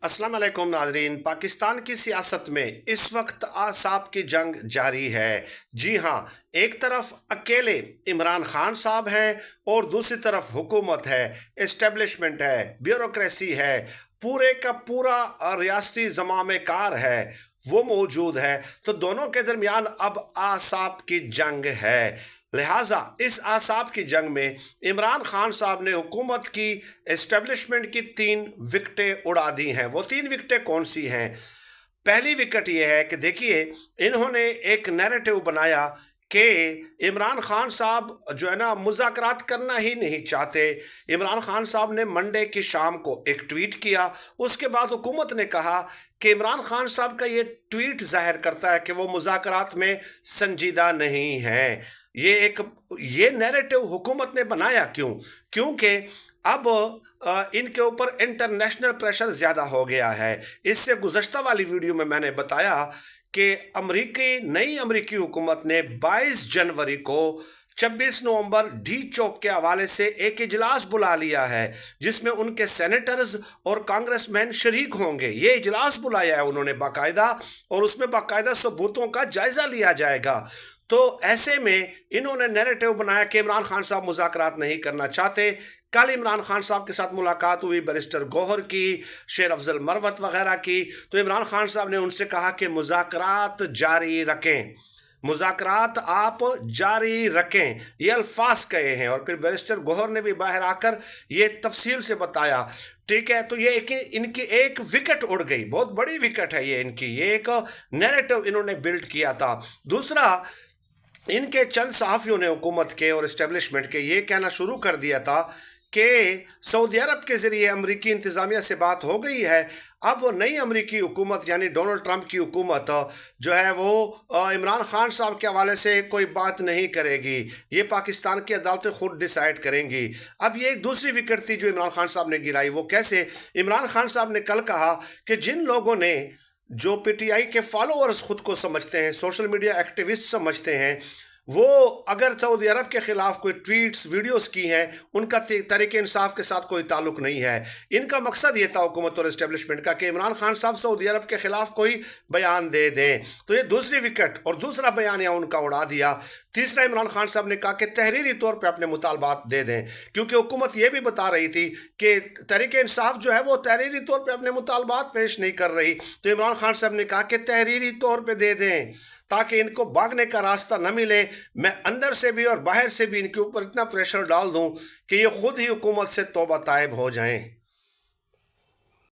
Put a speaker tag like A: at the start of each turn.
A: अस्सलाम वालेकुम नाजरीन। पाकिस्तान की सियासत में इस वक्त आसाब की जंग जारी है। जी हाँ, एक तरफ अकेले इमरान खान साहब हैं और दूसरी तरफ हुकूमत है, इस्टेब्लिशमेंट है, ब्यूरोक्रेसी है, पूरे का पूरा रियासती ज़माम कार है, वो मौजूद है। तो दोनों के दरमियान अब आसाब की जंग है। लिहाजा इस आसाब की जंग में इमरान खान साहब ने हुकूमत की, एस्टेब्लिशमेंट की 3 विकटें उड़ा दी हैं। वो 3 विकटें कौन सी हैं? पहली विकेट ये है कि देखिए, इन्होंने एक नैरेटिव बनाया कि इमरान खान साहब जो है ना, मुज़ाकरात करना ही नहीं चाहते। इमरान खान साहब ने मंडे की शाम को एक ट्वीट किया। उसके बाद हुकूमत ने कहा कि इमरान खान साहब का ये ट्वीट जाहिर करता है कि वो मुज़ाकरात में संजीदा नहीं हैं। ये नैरेटिव हुकूमत ने बनाया क्यों? क्योंकि अब इनके ऊपर इंटरनेशनल प्रेशर ज़्यादा हो गया है। इससे गुज़श्ता वाली वीडियो में मैंने बताया कि नई अमरीकी हुकूमत ने 22 जनवरी को 26 नवंबर डी चौक के हवाले से एक इजलास बुला लिया है, जिसमें उनके सेनेटर्स और कांग्रेसमैन शरीक होंगे। ये इजलास बुलाया है उन्होंने बाकायदा, और उसमें बाकायदा सबूतों का जायज़ा लिया जाएगा। तो ऐसे में इन्होंने नैरेटिव बनाया कि इमरान खान साहब मुज़ाकरात नहीं करना चाहते। कल इमरान खान साहब के साथ मुलाकात हुई बैरिस्टर गौहर की, शेर अफजल मरवत वगैरह की। तो इमरान खान साहब ने उनसे कहा कि मुज़ाकरात जारी रखें, मुज़ाकरात आप जारी रखें, ये अल्फाज कहे हैं। और फिर बैरिस्टर गौहर ने भी बाहर आकर ये तफसील से बताया। ठीक है, तो ये इनकी एक विकेट उड़ गई, बहुत बड़ी विकेट है ये इनकी। ये एक नैरेटिव इन्होंने बिल्ड किया था। दूसरा, इनके चंद सहाफ़ियों ने हुकूमत के और इस्टेब्लिशमेंट के ये कहना शुरू कर दिया था कि सऊदी अरब के ज़रिए अमरीकी इंतज़ामिया से बात हो गई है। अब नई अमरीकी हुकूमत यानी डोनाल्ड ट्रंप की हुकूमत जो है वो इमरान खान साहब के हवाले से कोई बात नहीं करेगी। ये पाकिस्तान की अदालतें खुद डिसाइड करेंगी। अब ये एक दूसरी विकेट थी जो इमरान खान साहब ने गिराई। वो कैसे? इमरान खान साहब ने कल कहा कि जिन लोगों ने, जो पीटीआई के फॉलोअर्स खुद को समझते हैं, सोशल मीडिया एक्टिविस्ट समझते हैं, वो अगर सऊदी अरब के ख़िलाफ़ कोई ट्वीट्स वीडियोस की हैं, उनका तहरीक इंसाफ के साथ कोई ताल्लुक़ नहीं है। इनका मकसद ये था हुकूमत और इस्टेब्लिशमेंट का कि इमरान खान साहब सऊदी अरब के ख़िलाफ़ कोई बयान दे दें। तो ये दूसरी विकेट और दूसरा बयान यहाँ उनका उड़ा दिया। तीसरा, इमरान खान साहब ने कहा कि तहरीरी तौर पर अपने मुतालबात दे दें, क्योंकि हुकूमत ये भी बता रही थी कि तहरीक इंसाफ जो है वो तहरीरी तौर पर अपने मुतालबात पेश नहीं कर रही। तो इमरान खान साहब ने कहा कि तहरीरी तौर पर दे दें, ताकि इनको भागने का रास्ता न मिले। मैं अंदर से भी और बाहर से भी इनके ऊपर इतना प्रेशर डाल दूं कि ये खुद ही हुकूमत से तौबा ताइब हो जाएं।